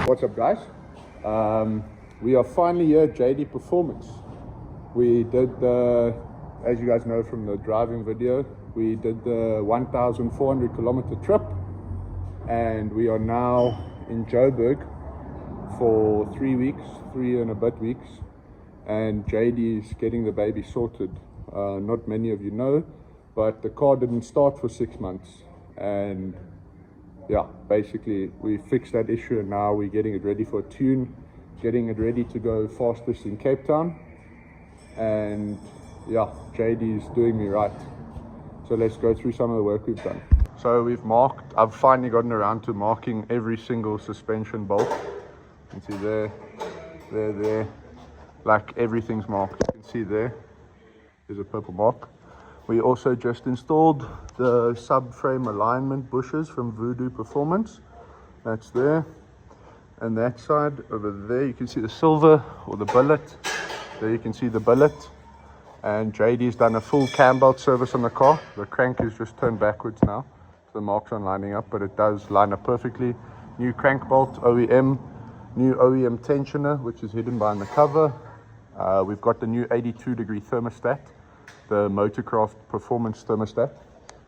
What's up, guys? We are finally here at JD Performance. We did the, as you guys know from the driving video, we did the 1,400 kilometer trip, and we are now in Joburg for 3 weeks, 3 and a bit weeks, and JD is getting the baby sorted. Not many of you know, but the car didn't start for 6 months, and yeah, basically we fixed that issue, and now we're getting it ready for a tune, getting it ready to go fastest in Cape Town. And yeah, JD is doing me right. So let's go through some of the work we've done. So I've finally gotten around to marking every single suspension bolt. You can see there, like everything's marked. You can see there's a purple mark. We also just installed the subframe alignment bushes from Voodoo Performance. That's there. And that side over there, you can see the silver or the billet. There you can see the billet. And JD's done a full cam belt service on the car. The crank is just turned backwards now. So the marks aren't lining up, but it does line up perfectly. New crank bolt, OEM. New OEM tensioner, which is hidden behind the cover. We've got the new 82-degree thermostat, the Motorcraft Performance thermostat,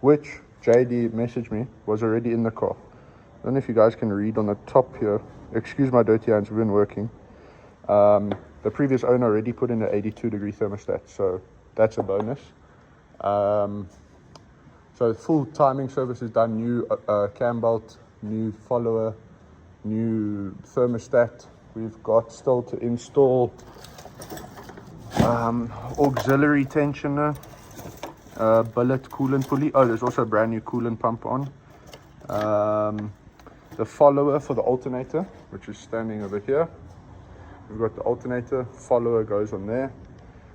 which JD messaged me was already in the car. I don't know if you guys can read on the top here. Excuse my dirty hands, we've been working. The previous owner already put in an 82-degree thermostat, so that's a bonus. So full timing service is done, new cam belt, new follower, new thermostat. We've got still to install auxiliary tensioner, billet coolant pulley. Oh, there's also a brand new coolant pump on. The follower for the alternator, which is standing over here. We've got the alternator, follower goes on there.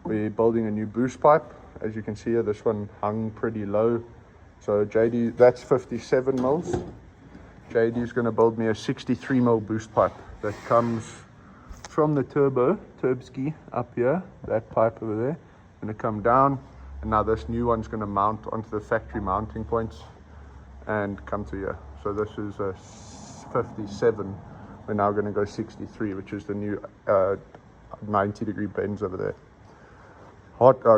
We're building a new boost pipe. As you can see here, this one hung pretty low. So JD, that's 57 mils. JD is going to build me a 63 mil boost pipe that comes from the Turbski up here. That pipe over there, going to come down, and now this new one's going to mount onto the factory mounting points and come to here. So this is a 57. We're now going to go 63, which is the new 90-degree bends over there.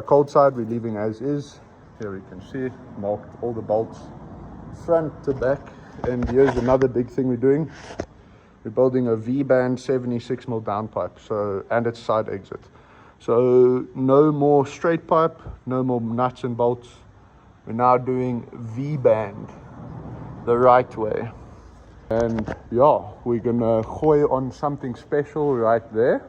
Cold side, we're leaving as is. Here we can see, marked all the bolts front to back. And here's another big thing we're doing. We're building a V-band 76 mil down pipe, and its side exit. So no more straight pipe, no more nuts and bolts. We're now doing V-band the right way. And yeah, we're gonna gooi on something special right there.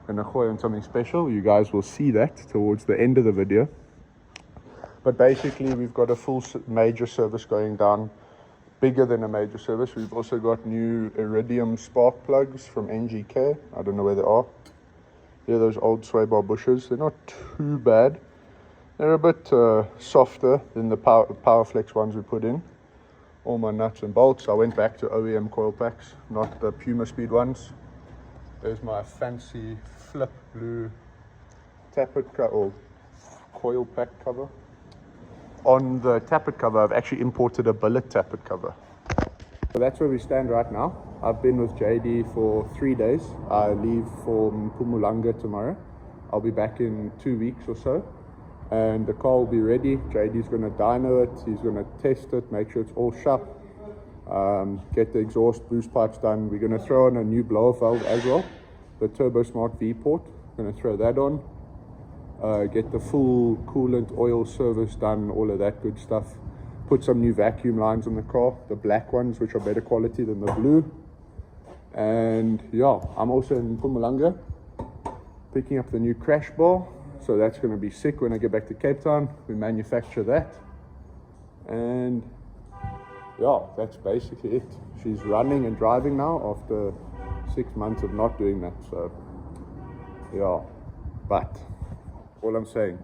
Gonna gooi on something special. You guys will see that towards the end of the video. But basically, we've got a full major service going down, bigger than a major service. We've also got new iridium spark plugs from NGK. I don't know where they are. Yeah, those old sway bar bushes. They're not too bad. They're a bit softer than the Powerflex ones we put in. All my nuts and bolts. I went back to OEM coil packs, not the Puma Speed ones. There's my fancy flip blue tappet or coil pack cover. On the tappet cover, I've actually imported a billet tappet cover. So that's where we stand right now. I've been with JD for 3 days. I leave for Mpumalanga tomorrow. I'll be back in 2 weeks or so. And the car will be ready. JD's going to dyno it, he's going to test it, make sure it's all sharp, get the exhaust boost pipes done. We're going to throw on a new blower valve as well, the Turbo Smart V port. Going to throw that on, get the full coolant oil service done, all of that good stuff. Put some new vacuum lines on the car, the black ones, which are better quality than the blue. And yeah, I'm also in Mpumalanga picking up the new crash bar. So that's going to be sick when I get back to Cape Town. We manufacture that. And yeah, that's basically it. She's running and driving now after 6 months of not doing that. So yeah, but all I'm saying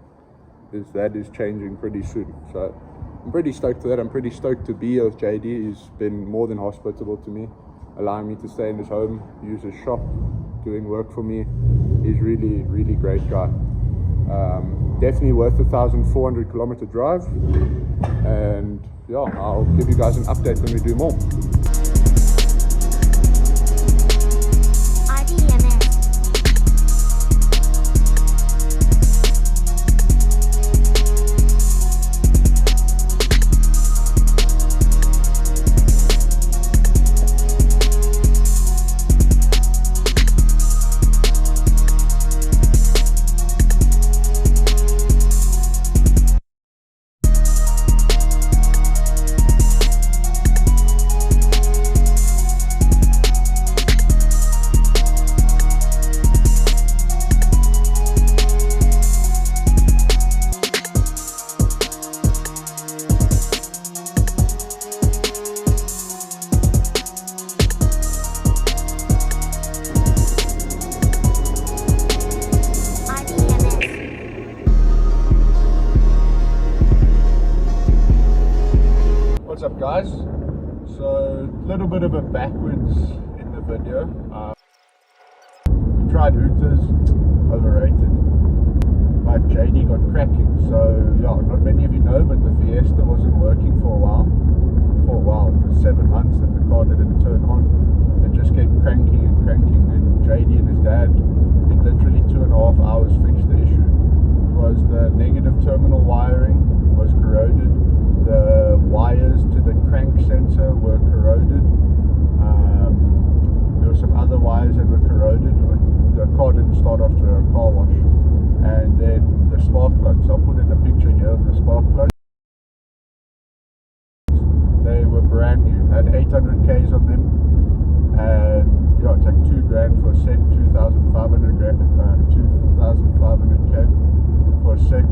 is that is changing pretty soon. So I'm pretty stoked for that. I'm pretty stoked to be here with JD. He's been more than hospitable to me, allowing me to stay in his home, use his shop, doing work for me. He's really, really great guy. Definitely worth a 1,400 kilometer drive, and yeah, I'll give you guys an update when we do more. guys, so a little bit of a backwards in the video. We tried Hooters, overrated, but JD got cracking. So yeah, not many of you know, but the Fiesta wasn't working for a while. It was 7 months that the car didn't turn on. It just kept cranking and cranking, and JD and his dad in literally 2.5 hours fixed the issue. It was the negative terminal wiring was corroded. The wires to the crank sensor were corroded. There were some other wires that were corroded. The car didn't start after a car wash. And then the spark plugs, I'll put in a picture here of the spark plugs. They were brand new, had 800 Ks on them. And yeah, it's like $2,000 for a set, 2,500 K for a set.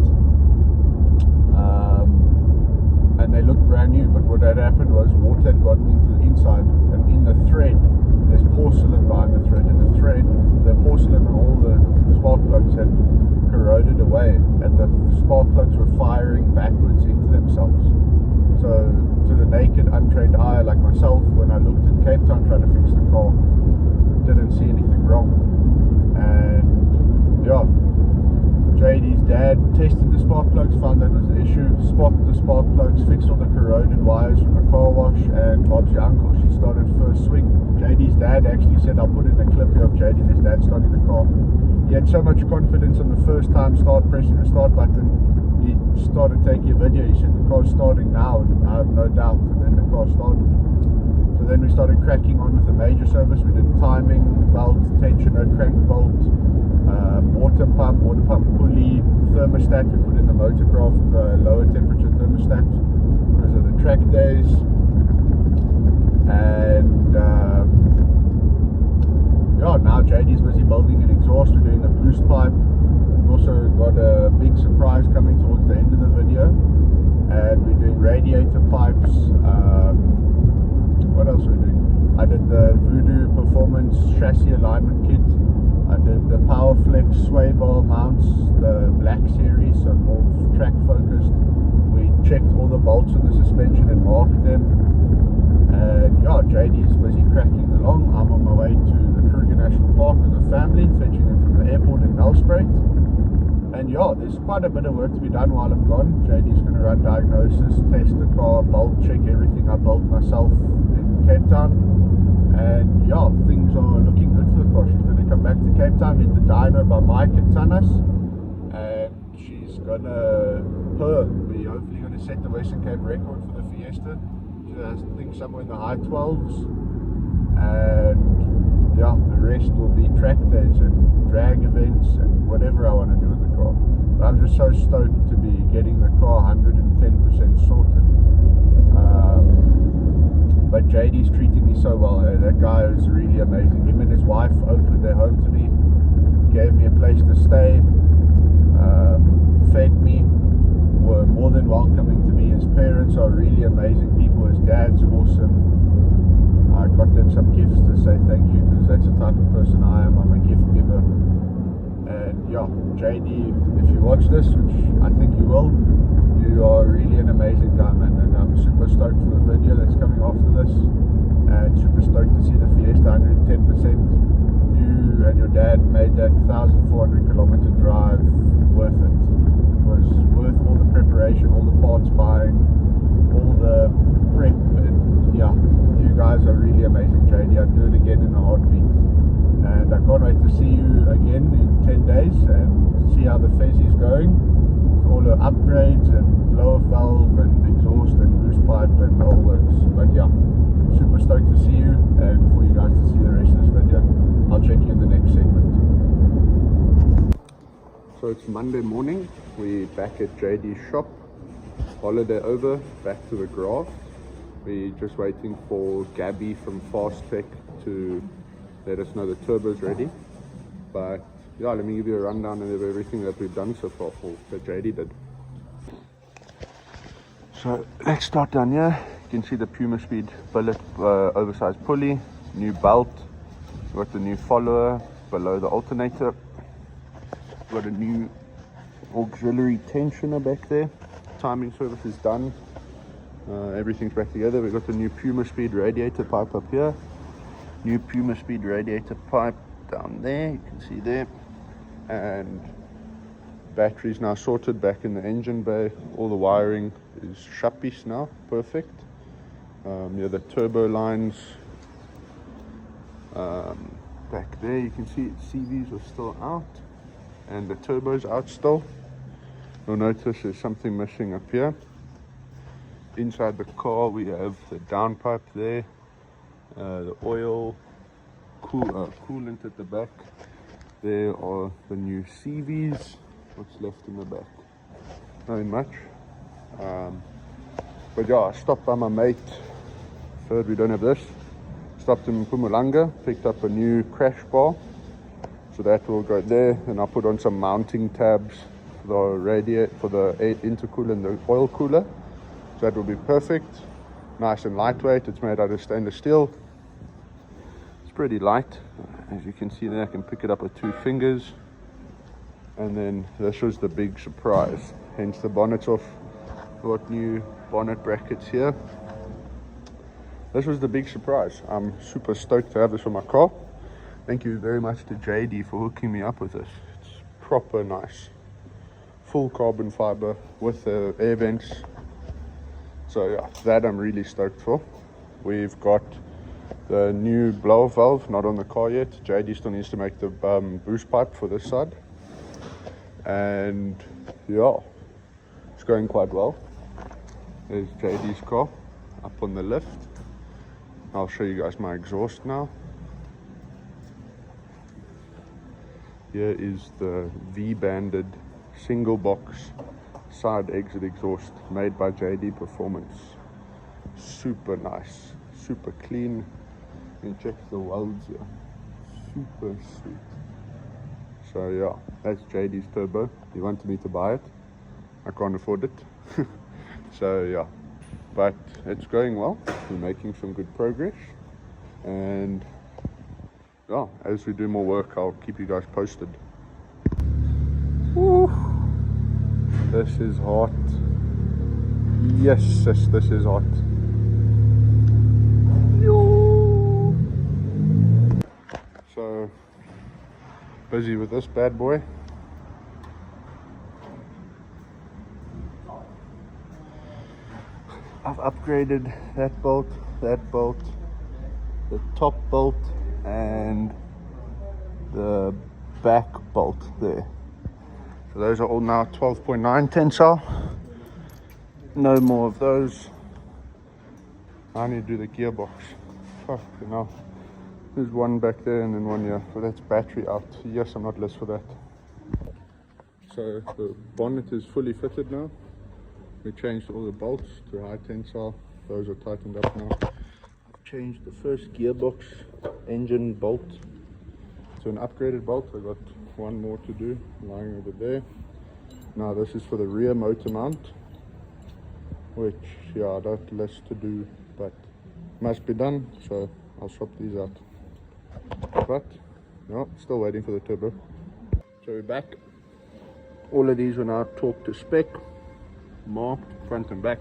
And they looked brand new, but what had happened was water had gotten into the inside, and in the thread there's porcelain behind the thread. In the thread, the porcelain and all the spark plugs had corroded away, and the spark plugs were firing backwards into themselves. So to the naked, untrained eye like myself, when I looked in Cape Town trying to fix the car, didn't see anything wrong. And yeah, JD's dad tested the spark plugs, found that was the issue, swapped the spark plugs, fixed all the corroded wires from the car wash, and Bob's your uncle, she started first swing. JD's dad actually said, I'll put in a clip here of JD and his dad starting the car. He had so much confidence on the first time pressing the start button, he started taking a video. He said, the car's starting now, and I have no doubt. And then the car started. So then we started cracking on with the major service. We did timing, belt, tensioner, crank bolt, water pump pulley, thermostat. We put in the Motorcraft lower temperature thermostat because of the track days. And yeah, now JD's busy building an exhaust. We're doing a boost pipe. We've also got a big surprise coming towards the end of the video, and we're doing radiator pipes. What else are we doing? I did the Voodoo Performance chassis alignment kit. I did the Powerflex sway bar mounts, the black series, so more track focused. We checked all the bolts in the suspension and marked them. And yeah, JD is busy cracking along. I'm on my way to the Kruger National Park with the family, fetching them from the airport in Nelspruit. And yeah, there's quite a bit of work to be done while I'm gone. JD's going to run diagnosis, test the car, bolt check everything I built myself in Cape Town. And yeah, things are looking good for the car. She's going to come back to Cape Town, hit the dyno by Mike at Tanas, and she's going to we're hopefully going to set the Western Cape record for the Fiesta. She has, I think, somewhere in the high 12s. And yeah, the rest will be track days and drag events and whatever I want to do with the car. But I'm just so stoked to be getting the car 110% sorted. But JD's treating me so well. That guy is really amazing. Him and his wife opened their home to me, gave me a place to stay, fed me, were more than welcoming to me. His parents are really amazing people. His dad's awesome. I got them some gifts to say thank you, because that's the type of person I am. I'm a gift giver. And yeah, JD, if you watch this, which I think you will, you are really an amazing guy, man. And I'm super stoked for the video that's coming after this, and super stoked to see the Fiesta 110%. You and your dad made that 1,400 kilometer drive worth it. It was worth all the preparation, all the parts buying, all the prep, and yeah, you guys are really amazing, JD. I'd do it again in a heartbeat. And I can't wait to see you again in 10 days and see how the Fezzi's going. All the upgrades and blower valve and exhaust and boost pipe and all works. But yeah, super stoked to see you, and for you guys to see the rest of this video. I'll check you in the next segment. So it's Monday morning. We're back at JD's shop. Holiday over, back to the graft. We're just waiting for Gabby from Fast Tech to let us know the turbo's ready. But yeah, let me give you a rundown of everything that we've done so far, that JD did. So let's start down here. You can see the Puma Speed billet oversized pulley, new belt, we've got the new follower below the alternator, we've got a new auxiliary tensioner back there, timing service is done, Everything's back together. We've got the new Puma Speed radiator pipe up here, new Puma Speed radiator pipe down there, you can see there, and batteries now sorted back in the engine bay. All the wiring is sharpish now, perfect. Yeah, the turbo lines back there, you can see CVs are still out and the turbo's out still. You'll notice there's something missing up here. Inside the car we have the downpipe there, the oil, coolant at the back. There are the new CVs. What's left in the back? Nothing much. But yeah, I stopped by my mate. Third, we don't have this. Stopped in Mpumalanga, picked up a new crash bar. So that will go there. And I'll put on some mounting tabs for the radiator, for the intercooler and the oil cooler. So that will be perfect. Nice and lightweight. It's made out of stainless steel. It's pretty light. As you can see there, I can pick it up with 2 fingers. And then this was the big surprise. Hence the bonnet's off. Got new bonnet brackets here. This was the big surprise. I'm super stoked to have this on my car. Thank you very much to JD for hooking me up with this. It's proper nice. Full carbon fiber with the air vents. So yeah, that I'm really stoked for. We've got the new blower valve, not on the car yet. JD still needs to make the boost pipe for this side. And yeah, it's going quite well. There's JD's car up on the lift. I'll show you guys my exhaust now. Here is the V-banded single box side exit exhaust made by JD Performance. Super nice, super clean. You can check the welds here. Super sweet. So yeah, that's JD's turbo. He wanted me to buy it. I can't afford it. So yeah, but it's going well. We're making some good progress. And yeah, as we do more work, I'll keep you guys posted. Woo. This is hot. Yes, sis, this is hot. So, busy with this bad boy. I've upgraded that bolt, the top bolt, and the back bolt there. So those are all now 12.9 tensile. No more of those. I need to do the gearbox. Fuck, you know. There's one back there and then one here. So that's battery out. Yes, I'm not less for that. So the bonnet is fully fitted now. We changed all the bolts to high tensile. Those are tightened up now. I've changed the first gearbox engine bolt to an upgraded bolt. I got one more to do, lying over there. Now this is for the rear motor mount, which yeah, I got less to do, but must be done. So I'll swap these out. But no, still waiting for the turbo. So we're back. All of these are now torqued to spec, marked front and back.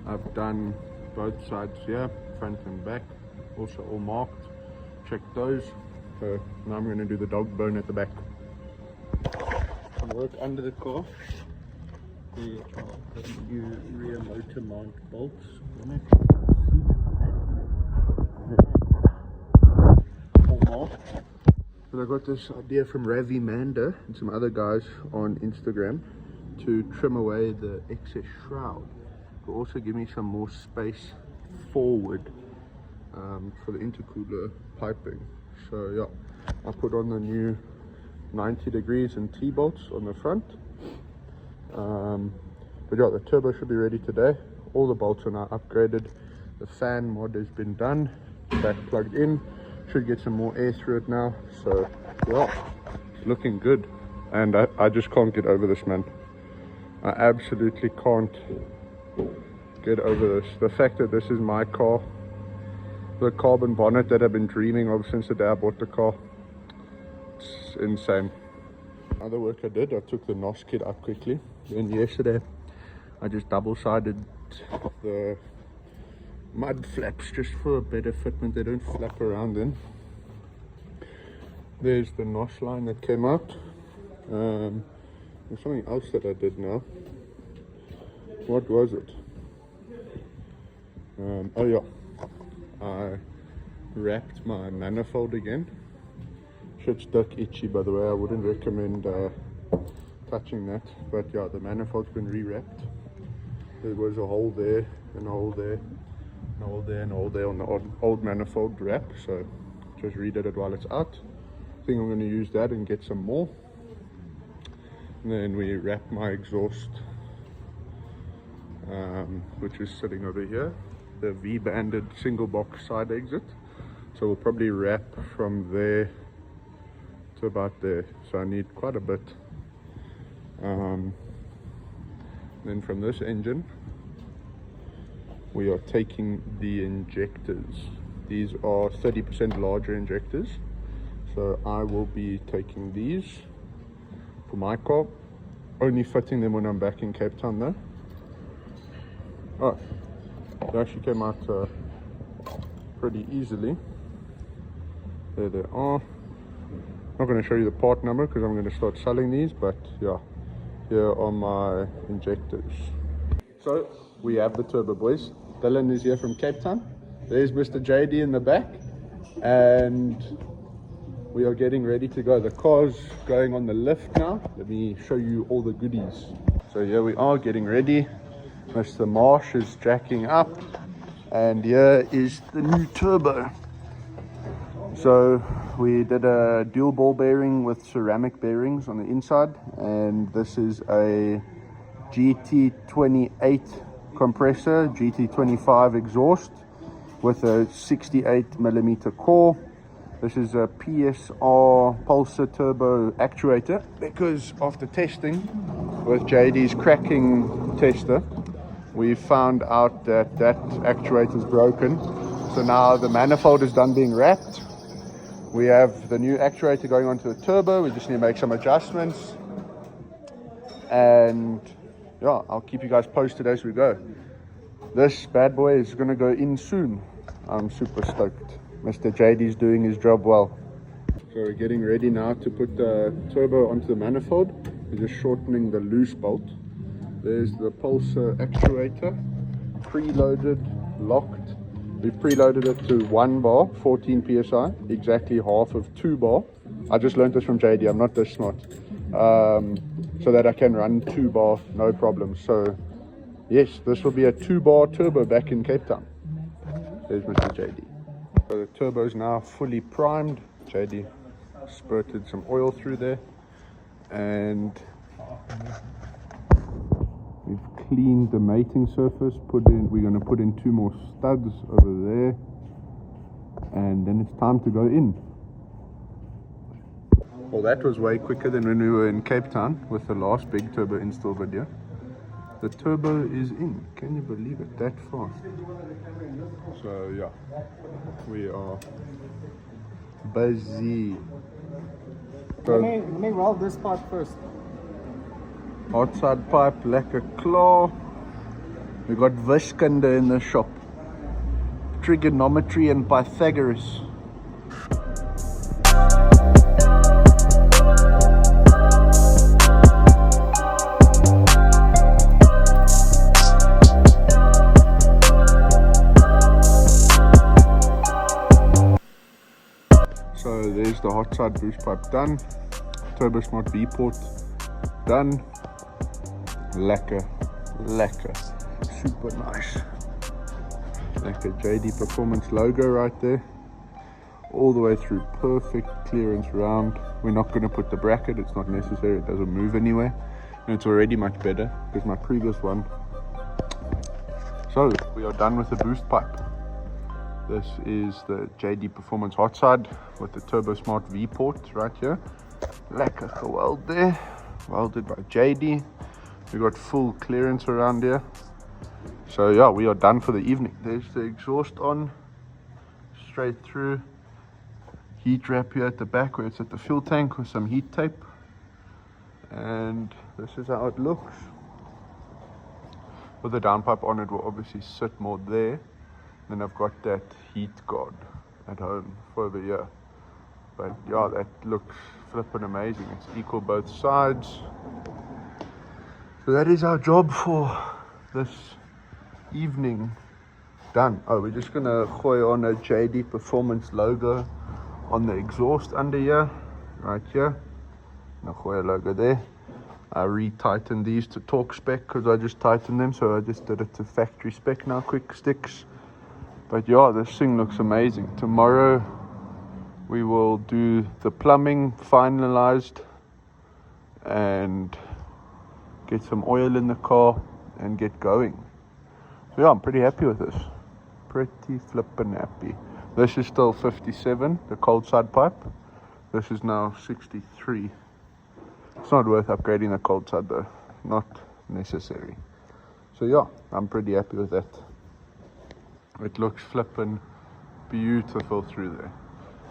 I've done both sides here, front and back, also all marked. Check those. So now I'm going to do the dog bone at the back. Some work under the car. There are the new rear motor mount bolts on it. All marked. But I got this idea from Ravi Manda and some other guys on Instagram to trim away the excess shroud, but also give me some more space forward for the intercooler piping. So yeah, I put on the new 90 degrees and T-bolts on the front. But yeah, the turbo should be ready today. All the bolts are now upgraded. The fan mod has been done, back plugged in. Should get some more air through it now. So yeah, looking good. And I just can't get over this, man. I absolutely can't get over this. The fact that this is my car, the carbon bonnet that I've been dreaming of since the day I bought the car, it's insane. Other work I did, I took the NOS kit up quickly. Then yesterday I just double-sided the mud flaps just for a better fitment. They don't flap around then. There's the NOS line that came out. There's something else that I did now. What was it? Oh yeah, I wrapped my manifold again. Shit's duck itchy, by the way. I wouldn't recommend touching that, but yeah, the manifold's been re-wrapped. There was a hole there, and a hole there, and a hole there, and a hole there on the old manifold wrap, so just redid it while it's out. I think I'm going to use that and get some more. And then we wrap my exhaust, which is sitting over here, the V-banded single box side exit. So we'll probably wrap from there to about there, so I need quite a bit. Then from this engine we are taking the injectors. These are 30% larger injectors, so I will be taking these for my car, only fitting them when I'm back in Cape Town though. Oh, they actually came out pretty easily. There they are. Not going to show you the part number because I'm going to start selling these, but yeah, here are my injectors. So we have the turbo boys. Dylan is here from Cape Town. There's Mr. JD in the back, and we are getting ready to go. The car's going on the lift now. Let me show you all the goodies. So here we are getting ready. Mr. Marsh is jacking up, and here is the new turbo. So we did a dual ball bearing with ceramic bearings on the inside, and this is a GT28 compressor, GT25 exhaust with a 68mm core. This is a PSR pulsar turbo actuator, because after testing with JD's cracking tester, we found out that that actuator is broken. So now the manifold is done being wrapped. We have the new actuator going onto the turbo. We just need to make some adjustments, and yeah, I'll keep you guys posted as we go. This bad boy is going to go in soon. I'm super stoked. Mr. JD's doing his job well. So we're getting ready now to put the turbo onto the manifold. We're just shortening the loose bolt. There's the pulsar actuator, preloaded, locked. We've preloaded it to 1 bar, 14 psi, exactly half of 2 bar. I just learned this from JD, I'm not this smart. So that I can run 2 bar, no problem. So yes, this will be a 2 bar turbo back in Cape Town. There's Mr. JD. So the turbo is now fully primed. JD spurted some oil through there, and we've cleaned the mating surface. We're going to put in 2 more studs over there, and then it's time to go in. Well, that was way quicker than when we were in Cape Town with the last big turbo install video. The turbo is in. Can you believe it? That fast. So yeah, we are busy. So, let me roll this part first. Outside pipe, lekker klaar. We got wiskunde in the shop. Trigonometry and Pythagoras. So there's the hot side boost pipe done. Turbo Smart V port done. Lekker, lekker, super nice. Lekker JD Performance logo right there. All the way through, perfect clearance round. We're not going to put the bracket, it's not necessary, it doesn't move anywhere. And it's already much better because my previous one. So we are done with the boost pipe. This is the JD Performance hot side with the Turbo Smart V port right here. Lekker geweld there, welded by JD. We got full clearance around here. So yeah, we are done for the evening. There's the exhaust on, straight through. Heat wrap here at the back where it's at the fuel tank with some heat tape. And this is how it looks. with the downpipe on, it will obviously sit more there. Then I've got that heat guard at home for over here. But yeah, that looks flipping amazing. It's equal both sides. So that is our job for this evening done. Oh, we're just gonna gooi on a JD Performance logo on the exhaust under here, right here. Now gooi a logo there. I re-tightened these to torque spec because I just tightened them, so I just did it to factory spec now, quick sticks. But yeah, this thing looks amazing. Tomorrow we will do the plumbing finalized and get some oil in the car and get going. So yeah, I'm pretty happy with this. Pretty flippin' happy. This is still 57, the cold side pipe. This is now 63. It's not worth upgrading the cold side though, not necessary. So yeah, I'm pretty happy with that. It looks flippin' beautiful through there.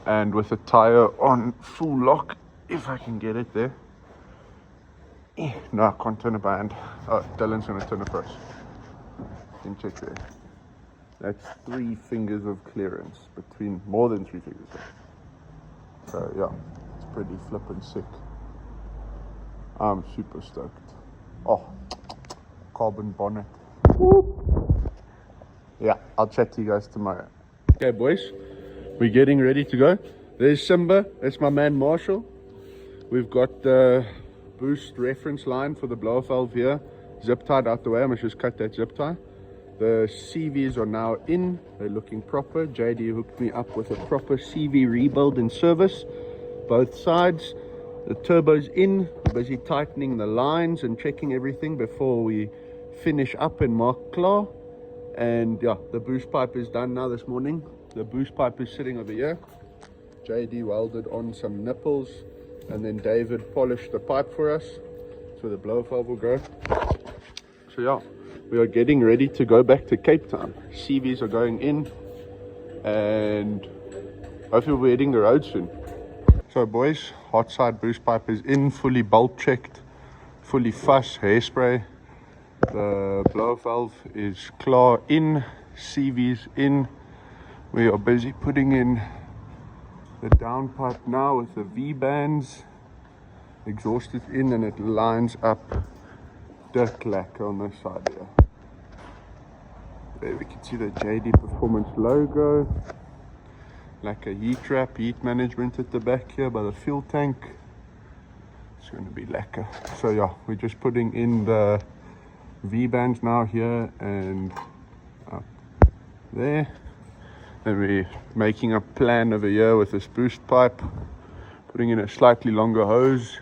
And with the tire on full lock, if I can get it there. No, I can't turn it by hand. Oh, Dylan's gonna turn it for us. You can check there. That's 3 fingers of clearance, between more than 3 fingers. So yeah, it's pretty flippin' sick. I'm super stoked. Oh, carbon bonnet. Whoop. Yeah, I'll chat to you guys tomorrow. Okay, boys, we're getting ready to go. There's Simba. That's my man Marshall. We've got the boost reference line for the blower valve here. Zip tied out the way. I must just cut that zip tie. The CVs are now in. They're looking proper. JD hooked me up with a proper CV rebuild and service. Both sides. The turbo's in. We're busy tightening the lines and checking everything before we finish up and mark claw. And yeah, the boost pipe is done now this morning. The boost pipe is sitting over here. JD welded on some nipples, and then David polished the pipe for us. So the blower valve will go. So yeah, we are getting ready to go back to Cape Town. CVs are going in, and hopefully we'll be hitting the road soon. So boys, hot side boost pipe is in, fully bolt checked, fully fuss, hairspray. The blower valve is claw in, CVs in. We are busy putting in the downpipe now with the V-bands. Exhaust is in and it lines up dirt lacquer on this side here. There we can see the JD Performance logo. Like a heat trap, heat management at the back here by the fuel tank. It's going to be lacquer. So yeah, we're just putting in the V-bands now here and up there. Then we're making a plan over here with this boost pipe, putting in a slightly longer hose,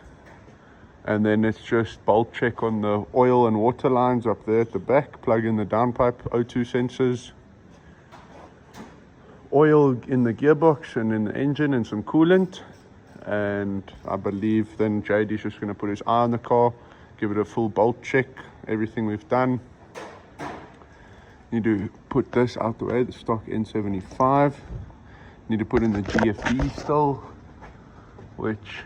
and then it's just bolt check on the oil and water lines up there at the back, plug in the downpipe, O2 sensors, oil in the gearbox and in the engine and some coolant. And I believe then JD's just going to put his eye on the car, give it a full bolt check, everything we've done. Need to put this out the way, the stock N75. Need to put in the GFB still, which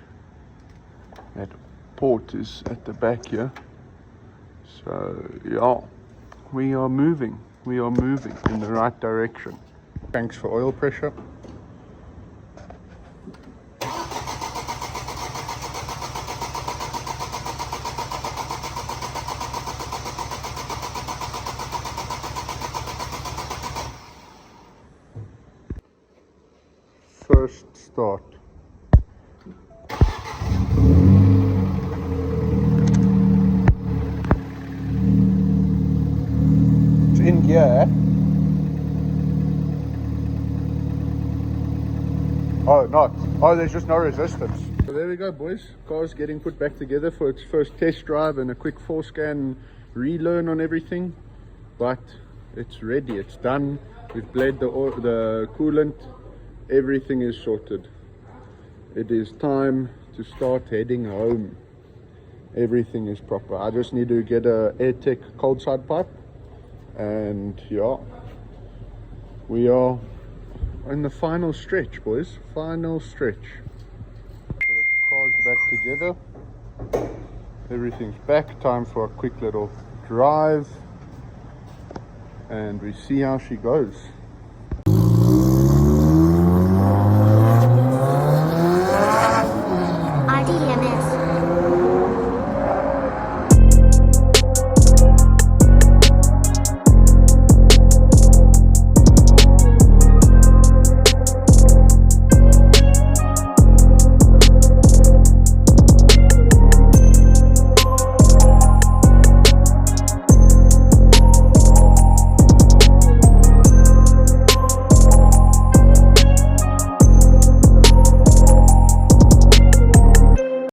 that port is at the back here. So yeah, we are moving in the right direction. Thanks for oil pressure. First start. It's in gear. Oh, not. Oh, there's just no resistance. So there we go, boys. Car's getting put back together for its first test drive and a quick 4-scan relearn on everything. But it's ready. It's done. We've bled the coolant. Everything is sorted. It is time to start heading home. Everything is proper. I just need to get a AirTech cold side pipe, and yeah, we are in the final stretch, boys. Final stretch. So the car's back together. Everything's back. Time for a quick little drive. and we see how she goes.